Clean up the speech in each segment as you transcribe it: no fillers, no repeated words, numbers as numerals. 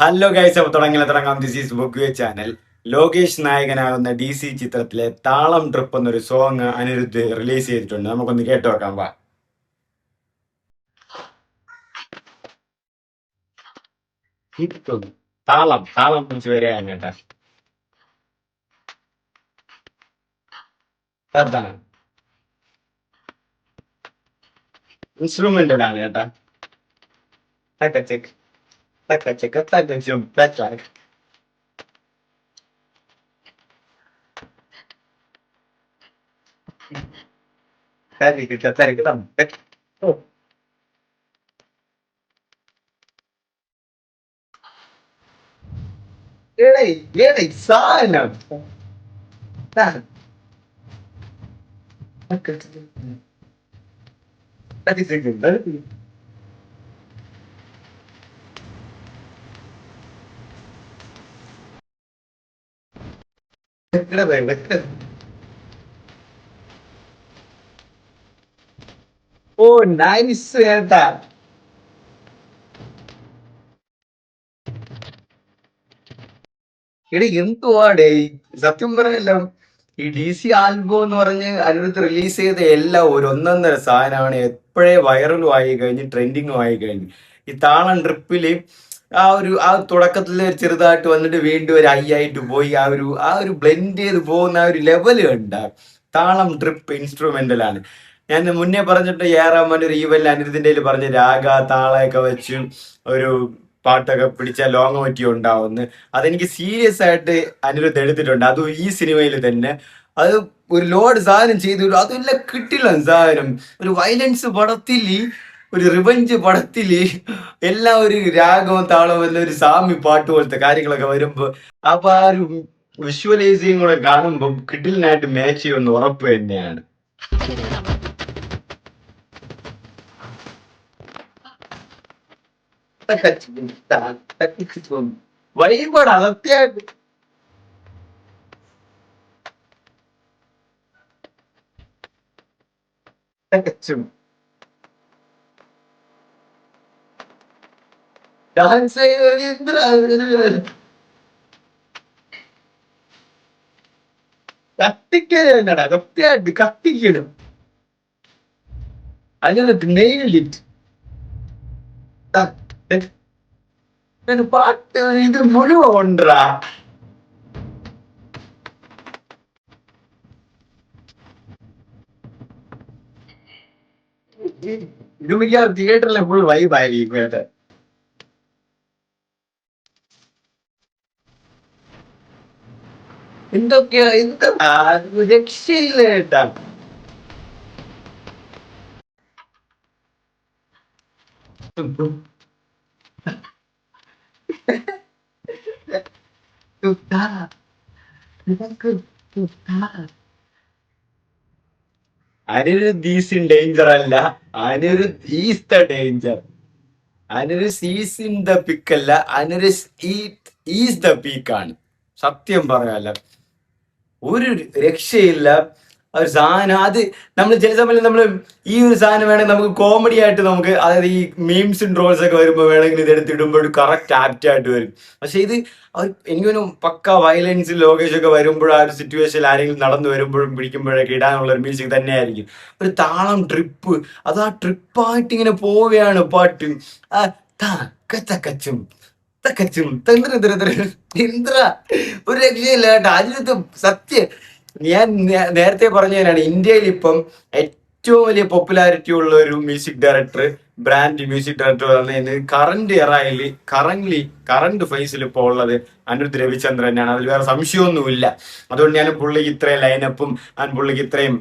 Hello guys, അപ്പോൾ തുടങ്ങാം. This is book channel. Lokesh നായകനാകുന്ന DC ചിത്രത്തിലെ താളം ട്രിപ്പ് എന്നൊരു സോങ് അനിരുദ്ധ് റിലീസ് ചെയ്തിട്ടുണ്ട്. നമുക്കൊന്ന് കേട്ടു നോക്കാം. വാ. കിട്ടും. താളം താളം കുറിച്ച് വരികയാണ് കേട്ടാ. അതാണ് ഇൻസ്ട്രുമെന്റൽ ആണ് കേട്ടാ. തക്കച്ചക്ക് തക്കച്ചക്ക് തക്കച്ചും തച്ചാക്ക്. തരിക്ക് തരിക്ക് തമ്മിൽ. ഓ, എടേ എടേ സാധനം. ഓ, നൈസ് കേട്ടാ. എടി എന്തുവാടേ, സത്യം പറയല്ലോ. ഈ DC ആൽബം എന്ന് പറഞ്ഞ് അതിനകത്ത് റിലീസ് ചെയ്ത എല്ലാം ഒരു ഒന്നൊന്നര സാധനമാണ്. എപ്പോഴേ വൈറലും ആയി കഴിഞ്ഞ് ട്രെൻഡിങ്ങും ആയി കഴിഞ്ഞു. ഈ താളം ട്രിപ്പില് ആ തുടക്കത്തിൽ ചെറുതായിട്ട് വന്നിട്ട് വീണ്ടും ഒരു ഹൈ ആയിട്ട് പോയി ആ ഒരു ബ്ലെൻഡ് ചെയ്ത് പോകുന്ന ആ ഒരു ലെവല് ഉണ്ട്. താളം ട്രിപ്പ് ഇൻസ്ട്രുമെന്റൽ ആണ്. ഞാൻ മുന്നേ പറഞ്ഞിട്ട് റഹ്മാൻ ഒരു ഈവൽ അനിരുദ്ധിന്റെ പറഞ്ഞ രാഗ താളമൊക്കെ വെച്ച് ഒരു പാട്ടൊക്കെ പിടിച്ച ലോങ് ഉണ്ടാവുന്നു. അതെനിക്ക് സീരിയസ് ആയിട്ട് അനിരുദ്ധ് എടുത്തിട്ടുണ്ട്. അതും ഈ സിനിമയിൽ തന്നെ. അത് ഒരു ലോഡ് സാധനം ചെയ്തു. അതെല്ലാം കിട്ടില്ല സാധനം. ഒരു വയലൻസ് പടത്തില്, ഒരു റിവഞ്ച് പടത്തില് എല്ലാം ഒരു രാഗവും താളവും എല്ലാം ഒരു സാമി പാട്ട് പോലത്തെ കാര്യങ്ങളൊക്കെ വരുമ്പോ അപ്പൊ ആ ഒരു വിഷ്വലൈസിങ് കൂടെ കാണുമ്പോ കിഡിലിനായിട്ട് മാച്ച് ചെയ്യുമെന്ന് ഉറപ്പ് തന്നെയാണ്. വഴിപാട് അകത്യായിട്ട് ഡാൻസ് കത്തിക്കണ കത്തിയായിട്ട് കത്തിക്കണം. അതിനകത്ത് നെയിലിട്ട് പാട്ട് ഇത് മുഴുവൻ ഉണ്ടാ. ഇത് മിക്ക തിയേറ്ററിലെ ഫുൾ വൈബായിരിക്കും കേട്ടെ. എന്തൊക്കെയാ എന്താ രക്ഷയില്ല കേട്ടാ. അനിരുദ്ധ് ഈസ് ഇൻ ഡേഞ്ചർ അല്ല, Anirudh is the danger. Anirudh is in the pic അല്ല, അനിരുദ്ധ് ഈസ് ദ പീക്കാണ്. സത്യം പറയാല്ല, ഒരു രക്ഷയില്ല. ഒരു സാധനം അത് നമ്മൾ ചില സമയത്ത് നമ്മൾ ഈ ഒരു സാധനം വേണമെങ്കിൽ നമുക്ക് കോമഡി ആയിട്ട് നമുക്ക്, അതായത് ഈ മീംസും ട്രോൾസ് ഒക്കെ വരുമ്പോൾ വേണമെങ്കിൽ ഇതെടുത്ത് ഇടുമ്പോൾ കറക്റ്റ് ആപ്റ്റ് ആയിട്ട് വരും. പക്ഷെ ഇത് എനിക്കൊരു പക്ക വയലൻസ് ലോകേഷ് ഒക്കെ വരുമ്പോഴും ആ ഒരു സിറ്റുവേഷനിൽ ആരെങ്കിലും നടന്നു വരുമ്പോഴും പിടിക്കുമ്പോഴൊക്കെ ഇടാനുള്ള ഒരു മ്യൂസിക് തന്നെയായിരിക്കും. ഒരു താളം ട്രിപ്പ്, അത് ആ ട്രിപ്പായിട്ട് ഇങ്ങനെ പോവുകയാണ് പാട്ട്. ആ കച്ചും തക്കച്ചും എന്ത്ര ഒരു രക്ഷയില്ല കേട്ടോ. അതിനകത്ത് സത്യം ഞാൻ നേരത്തെ പറഞ്ഞതിനാണ്, ഇന്ത്യയിൽ ഇപ്പം ഏറ്റവും വലിയ പോപ്പുലാരിറ്റി ഉള്ള ഒരു music director, brand music director പറഞ്ഞത് കറന്റ് എറയിൽ കറന്റ് ഫേസിൽ ഇപ്പോൾ ഉള്ളത് അനിരുദ്ധ് രവിചന്ദ്രൻ തന്നെയാണ്. അതിൽ വേറെ സംശയമൊന്നുമില്ല. അതുകൊണ്ട് ഞാൻ പുള്ളിക്ക് ഇത്രയും ലൈനപ്പും പുള്ളിക്ക് ഇത്രയും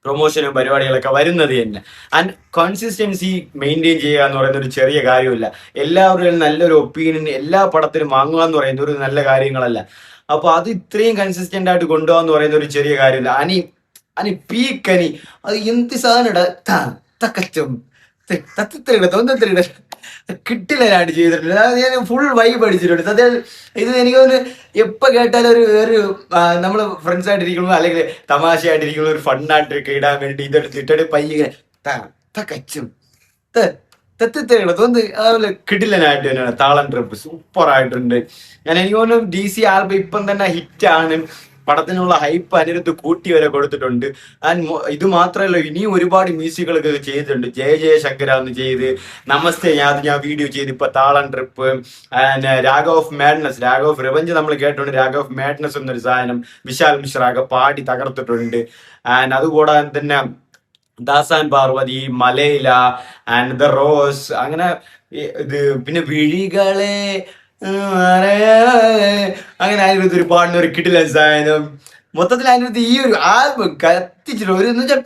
പ്രൊമോഷനും പരിപാടികളൊക്കെ വരുന്നത് തന്നെ. ആൻഡ് കൺസിസ്റ്റൻസി മെയിൻറ്റെയിൻ ചെയ്യുക എന്ന് പറയുന്ന ഒരു ചെറിയ കാര്യമില്ല. എല്ലാവരുടെയും നല്ലൊരു ഒപ്പീനിയൻ എല്ലാ പടത്തിനും വാങ്ങുക എന്ന് പറയുന്ന ഒരു നല്ല കാര്യങ്ങളല്ല. അപ്പൊ അത് ഇത്രയും കൺസിസ്റ്റന്റ് ആയിട്ട് കൊണ്ടുപോകാന്ന് പറയുന്ന ഒരു ചെറിയ കാര്യമില്ല. അനി പീക്കനി അത് എന്ത് സാധനം തക്കച്ചും തോന്നത്തില്ല, കിട്ടില്ലാണ്ട് ചെയ്തിട്ടുണ്ട്. അത് ഞാൻ ഫുൾ വൈബ് അടിച്ചിട്ടുണ്ട്. അതായത് ഇത് എനിക്ക് തോന്നുന്നു എപ്പോൾ കേട്ടാലും ഒരു നമ്മൾ ഫ്രണ്ട്സ് ആയിട്ടിരിക്കുമ്പോൾ അല്ലെങ്കിൽ തമാശയായിട്ടിരിക്കുമ്പോൾ ഒരു ഫണ്ണായിട്ടൊക്കെ ഇടാൻ വേണ്ടി ഇതെടുത്തിട്ട് പയ്യെ തക്കച്ചും തെത്തിത്തേളത് അതുപോലെ കിടിലനായിട്ട് തന്നെയാണ് താളം ട്രിപ്പ് സൂപ്പർ ആയിട്ടുണ്ട്. എനിക്ക് തോന്നുന്നു DC ആൽബം ഇപ്പം തന്നെ ഹിറ്റാണ്. പടത്തിനുള്ള ഹൈപ്പ് അനിരുദ്ധ് കൂട്ടി വരെ കൊടുത്തിട്ടുണ്ട്. ആൻഡ് ഇത് മാത്രമല്ല, ഇനിയും ഒരുപാട് മ്യൂസിക്കുകളൊക്കെ ചെയ്തിട്ടുണ്ട്. ജയശങ്കര എന്ന് ചെയ്ത്, നമസ്തേ ഞാൻ വീഡിയോ ചെയ്ത്, ഇപ്പൊ താളം trip and raga of madness, raga of revenge നമ്മൾ കേട്ടിട്ടുണ്ട്. രാഗ ഓഫ് മാഡ്നസ് എന്നൊരു സാധനം വിശാൽ മിശ്ര ഒക്കെ പാടി തകർത്തിട്ടുണ്ട്. ആൻഡ് അതുകൂടാതെ തന്നെ ദാസാൻ പാർവതി, മലയില ആൻഡ് ദ റോസ്, അങ്ങനെ ഇത് പിന്നെ വിഴികളെ അങ്ങനെ അതിനകത്ത് ഒരു പാടുന്ന ഒരു കിടിലൻ സാധനം. മൊത്തത്തിൽ അതിനകത്ത് ഈ ഒരു ആൽബം കത്തിച്ചിട്ട് ഒരു എന്ന് വെച്ചാൽ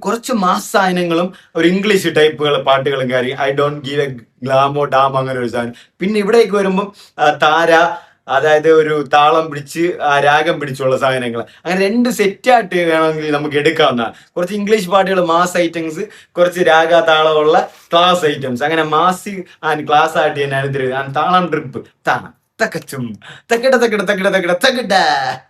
കുറച്ച് മാസ് സാധനങ്ങളും ഒരു ഇംഗ്ലീഷ് ടൈപ്പുകൾ പാട്ടുകളും കാര്യം. ഐ ഡോണ്ട് ഗീവ് എ ഗ്ലാമോ ഡാം അങ്ങനെ ഒരു സാധനം. പിന്നെ ഇവിടേക്ക് വരുമ്പം താര, അതായത് ഒരു താളം പിടിച്ച് രാഗം പിടിച്ചുള്ള സാധനങ്ങൾ, അങ്ങനെ രണ്ട് സെറ്റായിട്ട് വേണമെങ്കിൽ നമുക്ക് എടുക്കാവുന്നതാണ്. കുറച്ച് ഇംഗ്ലീഷ് പാട്ടുകൾ മാസ് ഐറ്റംസ്, കുറച്ച് രാഗ താളമുള്ള ക്ലാസ് ഐറ്റംസ്, അങ്ങനെ മാസ് ആൻഡ് ക്ലാസ് ആയിട്ട് തന്നെ താളം ട്രിപ്പ്. താണം തക്കച്ചും തക്കട തക്കട തക്കട തക്കട തക്കട.